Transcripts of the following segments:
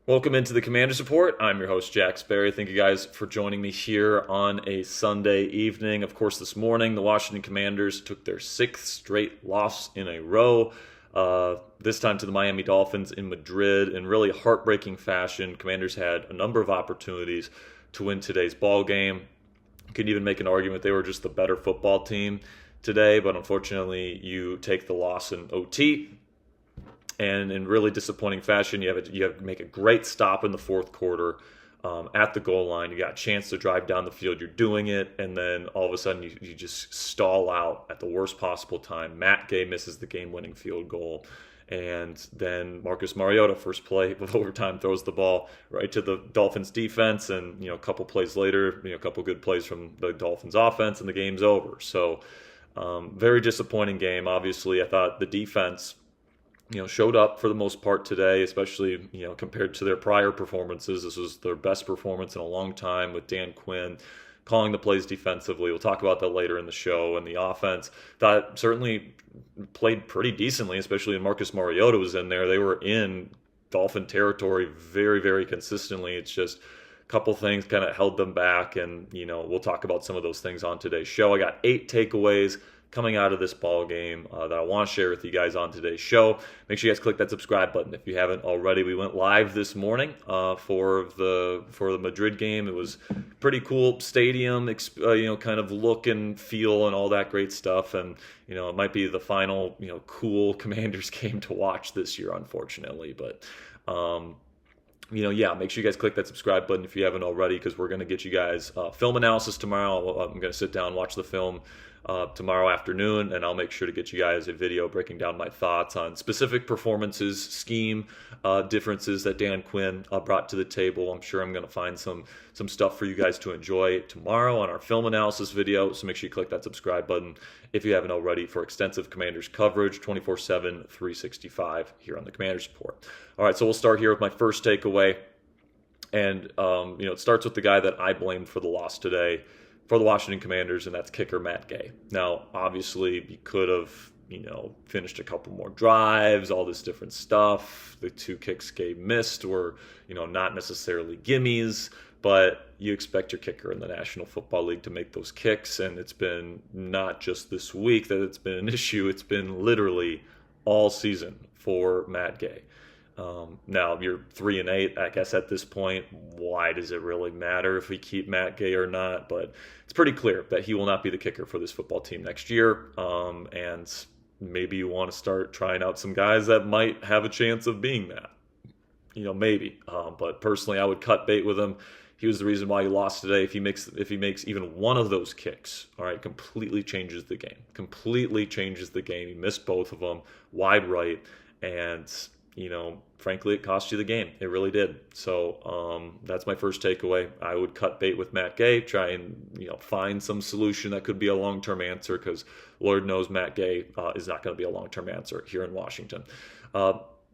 Welcome into the Commander's Report. I'm your host, Jack Sperry. Thank you guys for joining me here on a Sunday evening. Of course, this morning, the Washington Commanders took their sixth straight loss in a row, this time to the Miami Dolphins in Madrid in really heartbreaking fashion. Commanders had a number of opportunities to win today's ball game. You could even make an argument they were just the better football team today, but unfortunately, you take the loss in OT. And in really disappointing fashion, you have to make a great stop in the fourth quarter at the goal line. You got a chance to drive down the field. You're doing it, and then all of a sudden you just stall out at the worst possible time. Matt Gay misses the game-winning field goal, and then Marcus Mariota, first play of overtime, throws the ball right to the Dolphins defense, and a couple plays later, a couple good plays from the Dolphins offense, and the game's over. So very disappointing game. Obviously, I thought the defense showed up for the most part today, especially, compared to their prior performances. This was their best performance in a long time with Dan Quinn calling the plays defensively. We'll talk about that later in the show. And the offense, that certainly played pretty decently, especially when Marcus Mariota was in there. They were in Dolphin territory very, very consistently. It's just a couple things kind of held them back. And, we'll talk about some of those things on today's show. I got 8 takeaways coming out of this ball game that I want to share with you guys on today's show. Make sure you guys click that subscribe button if you haven't already. We went live this morning for the Madrid game. It was pretty cool stadium, kind of look and feel and all that great stuff. And it might be the final cool Commanders game to watch this year, unfortunately. But make sure you guys click that subscribe button if you haven't already, because we're going to get you guys film analysis tomorrow. I'm going to sit down and watch the film tomorrow afternoon, and I'll make sure to get you guys a video breaking down my thoughts on specific performances, scheme differences that Dan Quinn brought to the table. I'm sure I'm going to find some stuff for you guys to enjoy tomorrow on our film analysis video, so make sure you click that subscribe button if you haven't already for extensive Commanders coverage 24/7, 365 here on the Commanders Report. All right, so we'll start here with my first takeaway, and it starts with the guy that I blamed for the loss today for the Washington Commanders, and that's kicker Matt Gay. Now, obviously, he could have, finished a couple more drives, all this different stuff. The 2 kicks Gay missed were, not necessarily gimmies, but you expect your kicker in the National Football League to make those kicks, and it's been not just this week that it's been an issue. It's been literally all season for Matt Gay. Now, you're 3-8, I guess at this point. Why does it really matter if we keep Matt Gay or not? But it's pretty clear that he will not be the kicker for this football team next year. And maybe you want to start trying out some guys that might have a chance of being that. Maybe. But personally, I would cut bait with him. He was the reason why he lost today. If he makes even one of those kicks, all right, completely changes the game. Completely changes the game. He missed both of them, wide right, and frankly, it cost you the game. It really did. So that's my first takeaway. I would cut bait with Matt Gay, try and find some solution that could be a long-term answer, because Lord knows Matt Gay is not going to be a long-term answer here in Washington.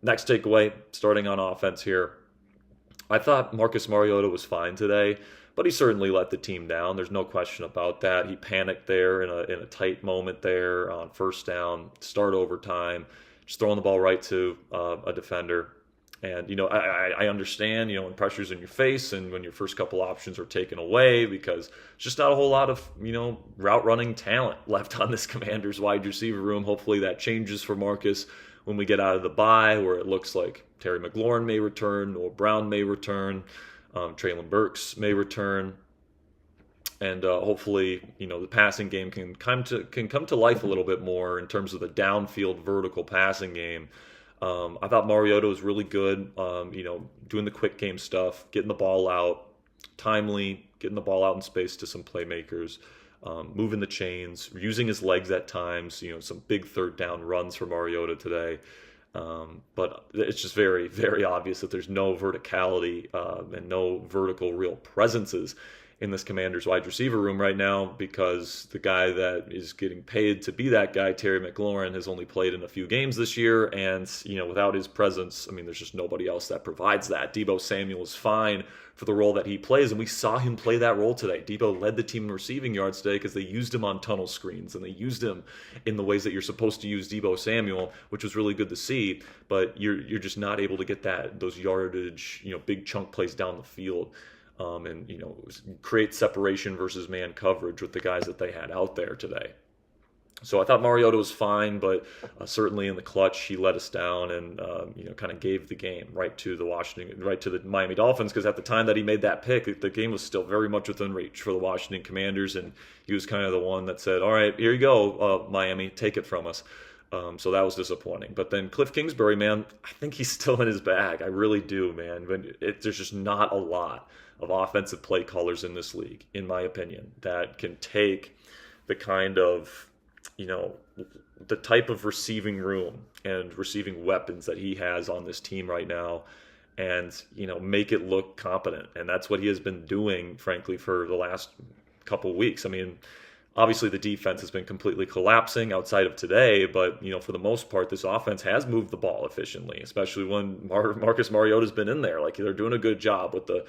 Next takeaway, starting on offense here. I thought Marcus Mariota was fine today, but he certainly let the team down. There's no question about that. He panicked there in a tight moment there on first down, start overtime, just throwing the ball right to a defender. And, I understand, when pressure's in your face and when your first couple options are taken away, because there's just not a whole lot of, route running talent left on this Commanders wide receiver room. Hopefully that changes for Marcus when we get out of the bye, where it looks like Terry McLaurin may return, or Brown may return, Traylon Burks may return. And hopefully, the passing game can come to life a little bit more in terms of the downfield vertical passing game. I thought Mariota was really good, doing the quick game stuff, getting the ball out timely, getting the ball out in space to some playmakers, moving the chains, using his legs at times, some big third down runs for Mariota today. But it's just very, very obvious that there's no verticality and no vertical real presences in this Commanders wide receiver room right now, because the guy that is getting paid to be that guy, Terry McLaurin, has only played in a few games this year, and without his presence, I mean, there's just nobody else that provides that. Deebo Samuel is fine for the role that he plays, and we saw him play that role today. Deebo led the team in receiving yards today because they used him on tunnel screens, and they used him in the ways that you're supposed to use Deebo Samuel, which was really good to see. But you're just not able to get those yardage, big chunk plays down the field, and create separation versus man coverage with the guys that they had out there today. So I thought Mariota was fine, but certainly in the clutch he let us down, and kind of gave the game right to the Miami Dolphins, because at the time that he made that pick, the game was still very much within reach for the Washington Commanders, and he was kind of the one that said, "All right, here you go, Miami, take it from us." So that was disappointing. But then Kliff Kingsbury, man, I think he's still in his bag. I really do, man. There's just not a lot of offensive play callers in this league, in my opinion, that can take the kind of the type of receiving room and receiving weapons that he has on this team right now, and make it look competent. And that's what he has been doing, frankly, for the last couple weeks. I mean, obviously the defense has been completely collapsing outside of today, but for the most part, this offense has moved the ball efficiently, especially when Marcus Mariota's been in there. Like, they're doing a good job with the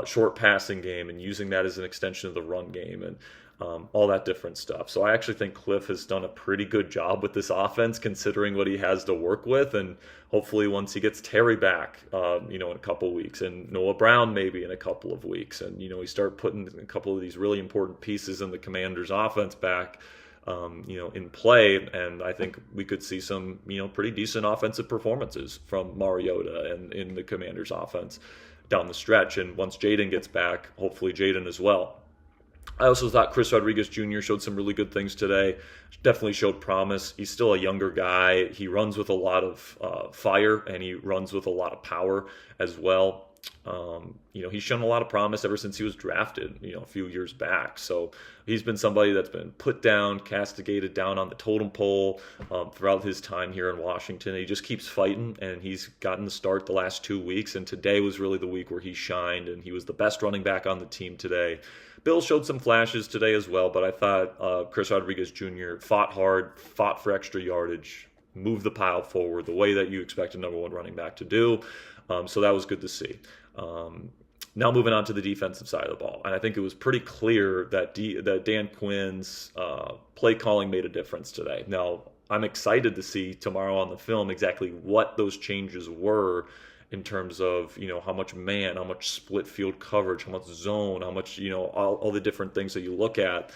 short passing game and using that as an extension of the run game, and all that different stuff. So I actually think Kliff has done a pretty good job with this offense, considering what he has to work with. And hopefully once he gets Terry back, in a couple weeks, and Noah Brown maybe in a couple of weeks, and we start putting a couple of these really important pieces in the Commanders' offense back, in play, and I think we could see some, pretty decent offensive performances from Mariota and in the Commanders' offense down the stretch. And once Jaden gets back, hopefully Jaden as well. I also thought Chris Rodriguez Jr. showed some really good things today. Definitely showed promise. He's still a younger guy. He runs with a lot of fire, and he runs with a lot of power as well. He's shown a lot of promise ever since he was drafted, a few years back. So he's been somebody that's been put down, castigated down on the totem pole throughout his time here in Washington. He just keeps fighting, and he's gotten the start the last 2 weeks, and today was really the week where he shined, and he was the best running back on the team today. Bill showed some flashes today as well, but I thought Chris Rodriguez Jr. fought hard, fought for extra yardage, moved the pile forward the way that you expect a number one running back to do. So that was good to see. Now moving on to the defensive side of the ball. And I think it was pretty clear that Dan Quinn's play calling made a difference today. Now, I'm excited to see tomorrow on the film exactly what those changes were, in terms of, how much man, how much split field coverage, how much zone, how much, all the different things that you look at.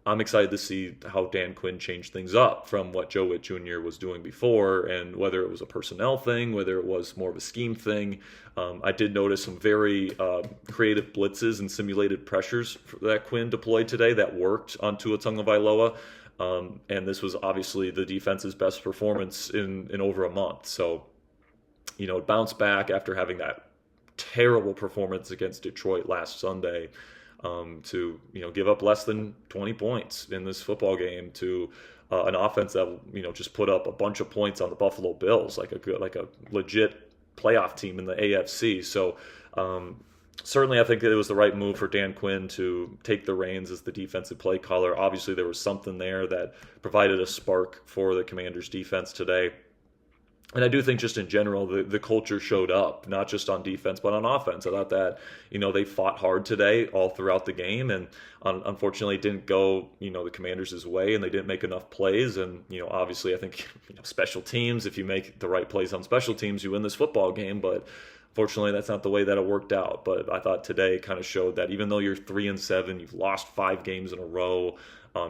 I'm excited to see how Dan Quinn changed things up from what Joe Witt Jr. was doing before, and whether it was a personnel thing, whether it was more of a scheme thing. I did notice some very creative blitzes and simulated pressures that Quinn deployed today that worked on Tua Tagovailoa. And this was obviously the defense's best performance in over a month. So, it bounced back after having that terrible performance against Detroit last Sunday, to give up less than 20 points in this football game to an offense that just put up a bunch of points on the Buffalo Bills, like a legit playoff team in the AFC. So certainly I think that it was the right move for Dan Quinn to take the reins as the defensive play caller. Obviously there was something there that provided a spark for the Commanders defense today. And I do think just in general, the culture showed up, not just on defense, but on offense. I thought that, they fought hard today all throughout the game, and unfortunately it didn't go, the Commanders' way, and they didn't make enough plays. And, obviously I think, special teams, if you make the right plays on special teams, you win this football game. But fortunately, that's not the way that it worked out. But I thought today kind of showed that even though you're 3-7, you've lost 5 games in a row.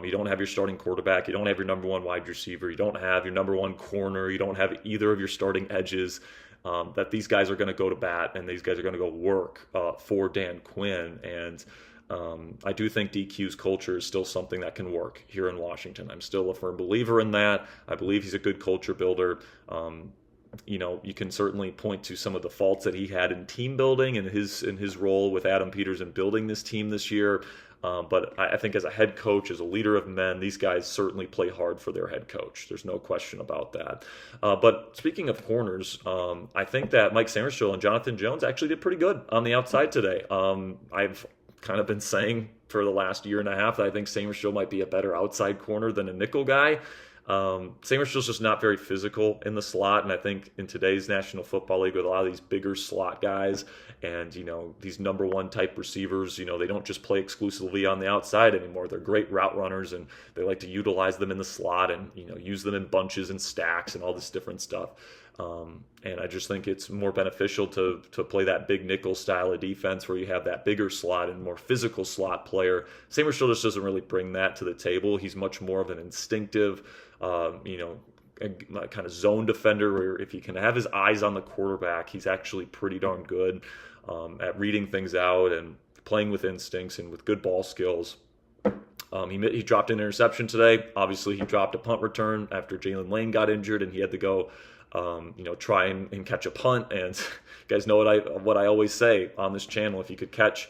You don't have your starting quarterback. You don't have your number one wide receiver. You don't have your number one corner. You don't have either of your starting edges. That these guys are going to go to bat, and these guys are going to go work for Dan Quinn. And I do think DQ's culture is still something that can work here in Washington. I'm still a firm believer in that. I believe he's a good culture builder. You can certainly point to some of the faults that he had in team building and his role with Adam Peters in building this team this year. But I think as a head coach, as a leader of men, these guys certainly play hard for their head coach. There's no question about that. But speaking of corners, I think that Mike Sainristil and Jonathan Jones actually did pretty good on the outside today. I've kind of been saying for the last year and a half that I think Sainristil might be a better outside corner than a nickel guy. Sainristil's just not very physical in the slot, and I think in today's National Football League with a lot of these bigger slot guys and, these number one type receivers, they don't just play exclusively on the outside anymore. They're great route runners, and they like to utilize them in the slot and, use them in bunches and stacks and all this different stuff. And I just think it's more beneficial to play that big nickel style of defense where you have that bigger slot and more physical slot player. Sainristil just doesn't really bring that to the table. He's much more of an instinctive, kind of zone defender where if he can have his eyes on the quarterback, he's actually pretty darn good at reading things out and playing with instincts and with good ball skills. He dropped an interception today. Obviously, he dropped a punt return after Jalen Lane got injured, and he had to go, try and catch a punt. And you guys know what I always say on this channel: if he could catch,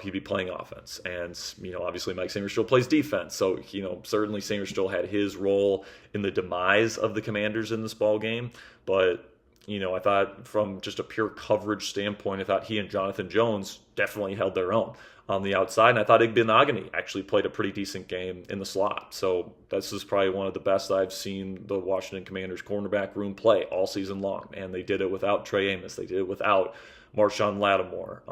he'd be playing offense. And obviously, Mike Sainristil plays defense, so certainly Sainristil had his role in the demise of the Commanders in this ball game. But I thought from just a pure coverage standpoint, I thought he and Jonathan Jones definitely held their own on the outside, and I thought Igbenogany actually played a pretty decent game in the slot. So this is probably one of the best I've seen the Washington Commanders cornerback room play all season long, and they did it without Trey Amos. They did it without Marshawn Lattimore,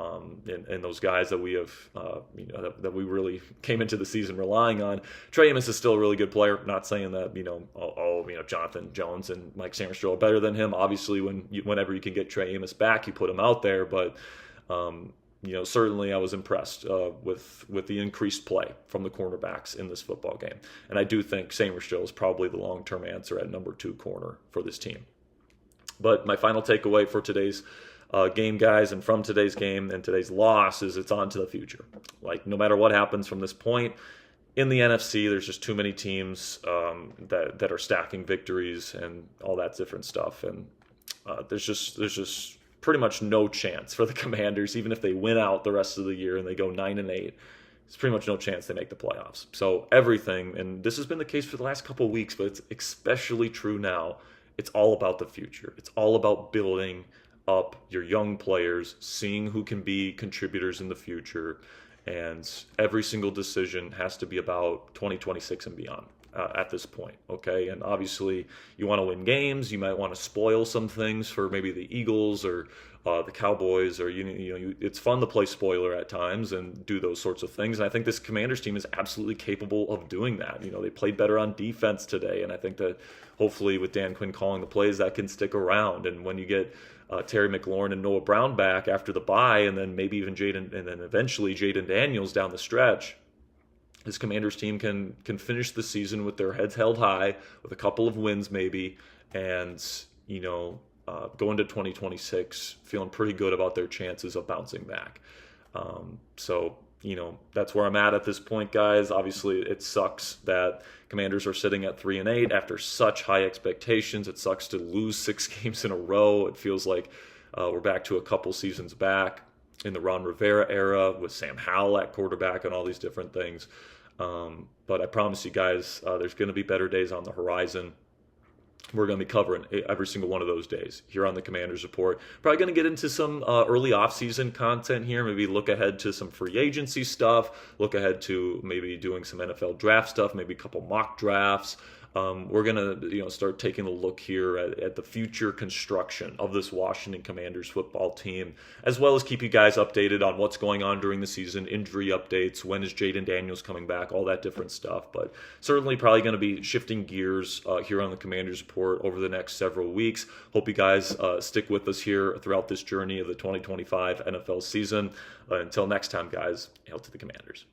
and those guys that we have, that we really came into the season relying on. Trey Amos is still a really good player. Not saying that Jonathan Jones and Mike Sainristil are better than him. Obviously, whenever you can get Trey Amos back, you put him out there. But certainly I was impressed with the increased play from the cornerbacks in this football game, and I do think Sainristil is probably the long-term answer at number 2 corner for this team. But my final takeaway for today's game, guys, and from today's game and today's loss is it's on to the future. Like, no matter what happens from this point in the NFC, there's just too many teams that are stacking victories and all that different stuff, and there's just pretty much no chance for the Commanders, even if they win out the rest of the year and they go 9-8. It's pretty much no chance they make the playoffs. So everything, and this has been the case for the last couple of weeks, but it's especially true now. It's all about the future. It's all about building up your young players, seeing who can be contributors in the future, and every single decision has to be about 2026 and beyond at this point, okay? And obviously, you want to win games. You might want to spoil some things for maybe the Eagles or the Cowboys, or it's fun to play spoiler at times and do those sorts of things. And I think this Commanders team is absolutely capable of doing that. They played better on defense today, and I think that hopefully with Dan Quinn calling the plays, that can stick around. And when you get Terry McLaurin and Noah Brown back after the bye, and then maybe even eventually Jaden Daniels down the stretch, this Commanders team can finish the season with their heads held high, with a couple of wins maybe, and go into 2026 feeling pretty good about their chances of bouncing back. So that's where I'm at this point, guys. Obviously, it sucks that Commanders are sitting at 3-8 after such high expectations. It sucks to lose 6 games in a row. It feels like we're back to a couple seasons back in the Ron Rivera era with Sam Howell at quarterback and all these different things. But I promise you guys, there's going to be better days on the horizon. We're going to be covering every single one of those days here on the Commanders Report. Probably going to get into some early offseason content here, maybe look ahead to some free agency stuff, look ahead to maybe doing some NFL draft stuff, maybe a couple mock drafts. We're going to start taking a look here at the future construction of this Washington Commanders football team, as well as keep you guys updated on what's going on during the season, injury updates, when is Jaden Daniels coming back, all that different stuff. But certainly probably going to be shifting gears here on the Commanders Report over the next several weeks. Hope you guys stick with us here throughout this journey of the 2025 NFL season. Until next time, guys, hail to the Commanders.